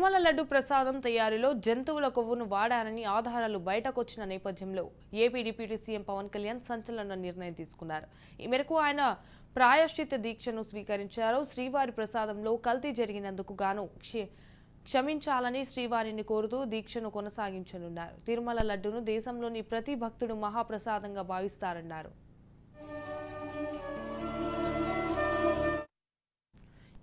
తిరుమల లడ్డు ప్రసాదం తయారీలో జంతువుల కొవ్వును వాడారని ఆధారాలు బయటకొచ్చిన నేపథ్యంలో AP deputy CM Pawan Kalyan సంచలన నిర్ణయం తీసుకున్నారు. ఈ మేరకు ఆయన ప్రాయశ్చిత్త దీక్షను స్వీకరించారు. శ్రీవారి ప్రసాదంలో కల్తీ జరిగినందుకు గాను క్షమించాలని శ్రీవారిని కోరుతూ దీక్షను కొనసాగించనున్నారు. తిరుమల లడ్డును దేశంలోని ప్రతి భక్తుడు మహాప్రసాదంగా భావిస్తారన్నారు.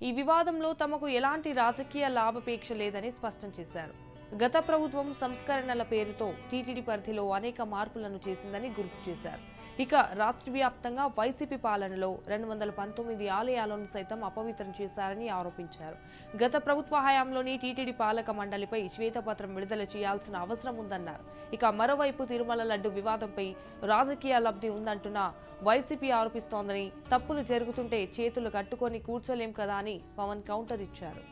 ఈ వివాదంలో తమకు ఎలాంటి రాజకీయ లాభాపేక్ష లేదని స్పష్టం చేశారు. గత ప్రభుత్వం సంస్కరణల పేరుతో టీటీడీ పరిధిలో అనేక మార్పులను చేసిందని గుర్తు చేశారు. ఇక రాష్ట్ర వ్యాప్తంగా వైసీపీ పాలనలో 219 ఆలయాలను సైతం అపవిత్రం చేశారని ఆరోపించారు. గత ప్రభుత్వ హయాంలోని టీటీడీ పాలక మండలిపై శ్వేతపత్రం విడుదల చేయాల్సిన అవసరం ఉందన్నారు. ఇక మరోవైపు తిరుమల లడ్డు వివాదంపై రాజకీయ లబ్ధి ఉందంటున్న వైసీపీ ఆరోపిస్తోందని, తప్పులు జరుగుతుంటే చేతులు కట్టుకొని కూర్చోలేం కదా అని పవన్ కౌంటర్ ఇచ్చారు.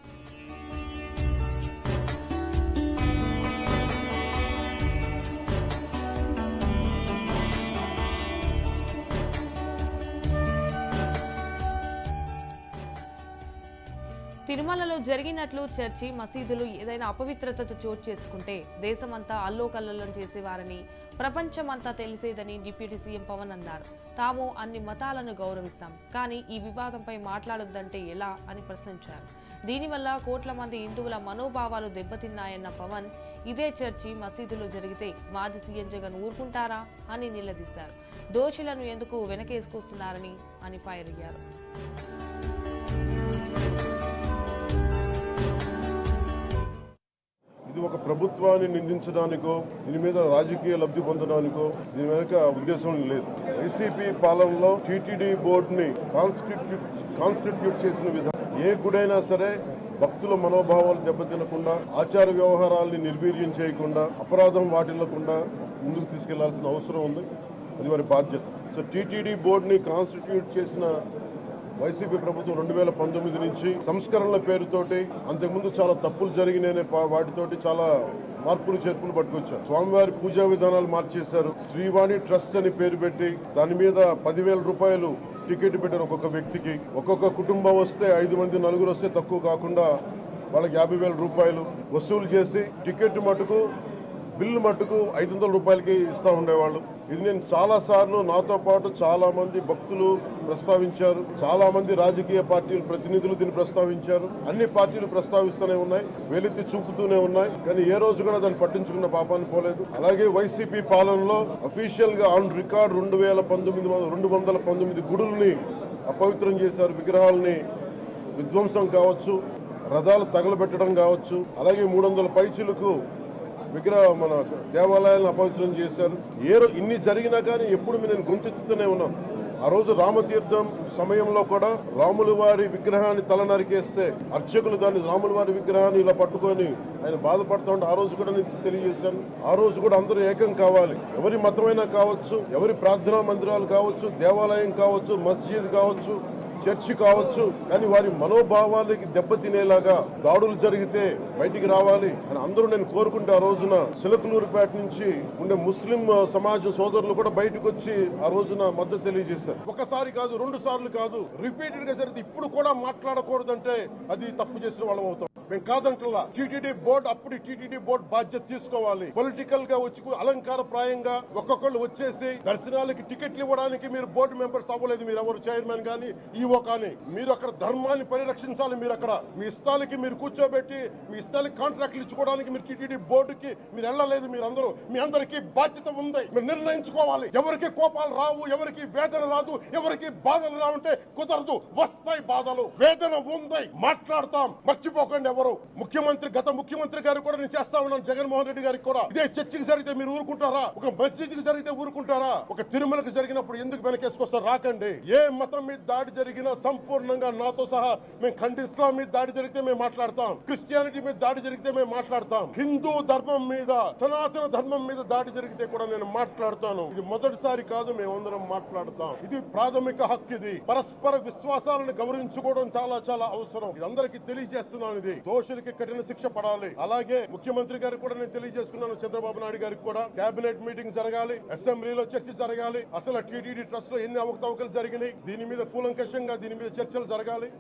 తిరుమలలో జరిగినట్లు చర్చి, మసీదులు ఏదైనా అపవిత్రతతో చోటు చేసుకుంటే దేశమంతా అల్లోకల్లోలం చేసేవారని, ప్రపంచమంతా తెలిసేదని డిప్యూటీ సీఎం పవన్ అన్నారు. తాము అన్ని మతాలను గౌరవిస్తాం, కానీ ఈ వివాదంపై మాట్లాడొద్దంటే ఎలా అని ప్రశ్నించారు. దీనివల్ల కోట్ల మంది హిందువుల మనోభావాలు దెబ్బతిన్నాయన్న పవన్, ఇదే చర్చి, మసీదులో జరిగితే మాజీ సీఎం జగన్ ఊరుకుంటారా అని నిలదీశారు. దోషులను ఎందుకు వెనకేసుకొస్తున్నారని అని ఫైర్ అయ్యారు. ఇది ఒక ప్రభుత్వాన్ని నిందించడానికో, దీని మీద రాజకీయ లబ్ధి పొందడానికో దీని వెనక ఉద్దేశం లేదు. వైసీపీ పాలనలో టీటీడీ బోర్డుని కాన్స్టిట్యూట్ చేసిన విధానం, ఏ గుడైనా సరే భక్తుల మనోభావాలు దెబ్బతినకుండా, ఆచార వ్యవహారాల్ని నిర్వీర్యం చేయకుండా, అపరాధం వాటిల్లకుండా ముందుకు తీసుకెళ్లాల్సిన అవసరం ఉంది. అది వారి బాధ్యత. సో టీటీడీ బోర్డుని కాన్స్టిట్యూట్ చేసిన వైసీపీ ప్రభుత్వం 2019 నుంచి సంస్కరణల పేరుతోటి, అంతకుముందు చాలా తప్పులు జరిగినాయనే వాటితోటి చాలా మార్పులు చేర్పులు పట్టుకొచ్చారు. స్వామివారి పూజా విధానాలు మార్చేశారు. శ్రీవాణి ట్రస్ట్ అని పేరు పెట్టి దాని మీద 10,000 రూపాయలు టికెట్ పెట్టారు ఒక్కొక్క వ్యక్తికి. ఒక్కొక్క కుటుంబం వస్తే 5 మంది, నలుగురు వస్తే తక్కువ కాకుండా వాళ్ళకి 50,000 రూపాయలు వసూలు చేసి టికెట్ మటుకు, బిల్లు మట్టుకు 500 రూపాయలకి ఇస్తా ఉండేవాళ్ళు. ఇది నేను చాలా సార్లు, నాతో పాటు చాలా మంది భక్తులు ప్రస్తావించారు, చాలా మంది రాజకీయ పార్టీల ప్రతినిధులు దీన్ని ప్రస్తావించారు. అన్ని పార్టీలు ప్రస్తావిస్తూనే ఉన్నాయి, వేలెత్తి చూపుతూనే ఉన్నాయి, కానీ ఏ రోజు కూడా దాన్ని పట్టించుకున్న పాపాన్ని పోలేదు. అలాగే వైసీపీ పాలనలో అఫీషియల్ గా ఆన్ రికార్డ్ 219 గుడుల్ని అపవిత్రం చేశారు. విగ్రహాలని విధ్వంసం కావచ్చు, రథాలు తగలబెట్టడం కావచ్చు, అలాగే 300 పైచిలకు మన దేవాలయాలను అపవిత్రం చేశారు. ఇన్ని జరిగినా కానీ ఎప్పుడు నేను గొంతెత్తుతూనే ఉన్నాను. ఆ రోజు రామతీర్థం సమయంలో కూడా రాముల వారి విగ్రహాన్ని తల నరికేస్తే అర్చకులు దాన్ని, రాముల వారి విగ్రహాన్ని ఇలా పట్టుకొని ఆయన బాధపడుతూ ఉంటే ఆ రోజు కూడా నేను తెలియజేశాను. ఆ రోజు కూడా అందరూ ఏకం కావాలి. ఎవరి మతమైనా కావచ్చు, ఎవరి ప్రార్థనా మందిరాలు కావచ్చు, దేవాలయం కావచ్చు, మస్జిద్ కావచ్చు, చర్చి కావచ్చు, కానీ వారి మనోభావాలకి దెబ్బతినేలాగా దాడులు జరిగితే బయటికి రావాలి అని అందరూ నేను కోరుకుంటే, ఆ రోజున సిలకలూరుపేట నుంచి ఉండే ముస్లిం సమాజ సోదరులు కూడా బయటకు వచ్చి ఆ రోజున మద్దతు తెలియజేశారు. ఒకసారి కాదు, 2 సార్లు కాదు, రిపీటెడ్ గా జరిగితే ఇప్పుడు కూడా మాట్లాడకూడదంటే అది తప్పు చేసిన వాళ్ళం అవుతాం. మేము కాదంటలా. టీటీడీ బోర్డు, అప్పుడు టీటీడీ బోర్డు బాధ్యత తీసుకోవాలి. పొలిటికల్ గా వచ్చి అలంకార ప్రాయంగా ఒక్కొక్కళ్ళు వచ్చేసి దర్శనాలకి టికెట్లు ఇవ్వడానికి మీరు బోర్డు మెంబర్స్ అవ్వలేదు. మీరు ఎవరు చైర్మన్ కానీ, ఈవో కానీ, మీరు అక్కడ ధర్మాన్ని పరిరక్షించాలి. మీరు అక్కడ మీ ఇష్టాలకి మీరు కూర్చోబెట్టి మీ ఇష్టాలకి కాంట్రాక్ట్లు ఇచ్చుకోవడానికి మీరు టీటీడీ బోర్డుకి మీరు వెళ్ళలేదు. మీరు అందరూ, మీ అందరికీ బాధ్యత ఉంది. మీరు నిర్ణయించుకోవాలి. ఎవరికి కోపాలు రావు, ఎవరికి వేదన రాదు, ఎవరికి బాధలు రావుంటే కుదరదు. వస్తాయి బాధలు, వేదన ఉంది, మాట్లాడతాం. మర్చిపోకండి. ఎవరు ముఖ్యమంత్రి, గత ముఖ్యమంత్రి గారు కూడా నేను చేస్తా ఉన్నాను, జగన్మోహన్ రెడ్డి గారికి కూడా. ఇదే చర్చికి జరిగితే మీరు ఊరుకుంటారా? ఒక మసీదుకి జరిగితే ఊరుకుంటారా? ఒక తిరుమలకి జరిగినప్పుడు ఎందుకు వెనకేసుకొస్తారు? రాకండి. ఏ మతం మీద దాడి జరిగినా సంపూర్ణంగా నాతో సహా మేము ఖండిస్తాం. ఇస్లాం మీద దాడి జరిగితే మేము మాట్లాడతాం, క్రిస్టియానిటీ మీద దాడి జరిగితే మేము మాట్లాడతాం, హిందూ ధర్మం మీద, సనాతన ధర్మం మీద దాడి జరిగితే కూడా నేను మాట్లాడతాను. ఇది మొదటిసారి కాదు, మేమందరం మాట్లాడతాం. ఇది ప్రాథమిక హక్కు. ఇది పరస్పర విశ్వాసాలను గౌరవించుకోవడం చాలా చాలా అవసరం. ఇది అందరికీ తెలియజేస్తున్నాను. ఇది దోషులకి కఠిన శిక్ష పడాలి. అలాగే ముఖ్యమంత్రి గారికి కూడా నేను తెలియజేసుకున్నాను, చంద్రబాబు నాయుడు గారికి కూడా కేబినెట్ మీటింగ్ జరగాలి, అసెంబ్లీలో చర్చ జరగాలి. అసలు టీటీడీ ట్రస్ట్ లో ఎన్ని అవకతవకలు జరిగినాయి, దీని మీద కూలంకషంగా దీని మీద చర్చలు జరగాలి.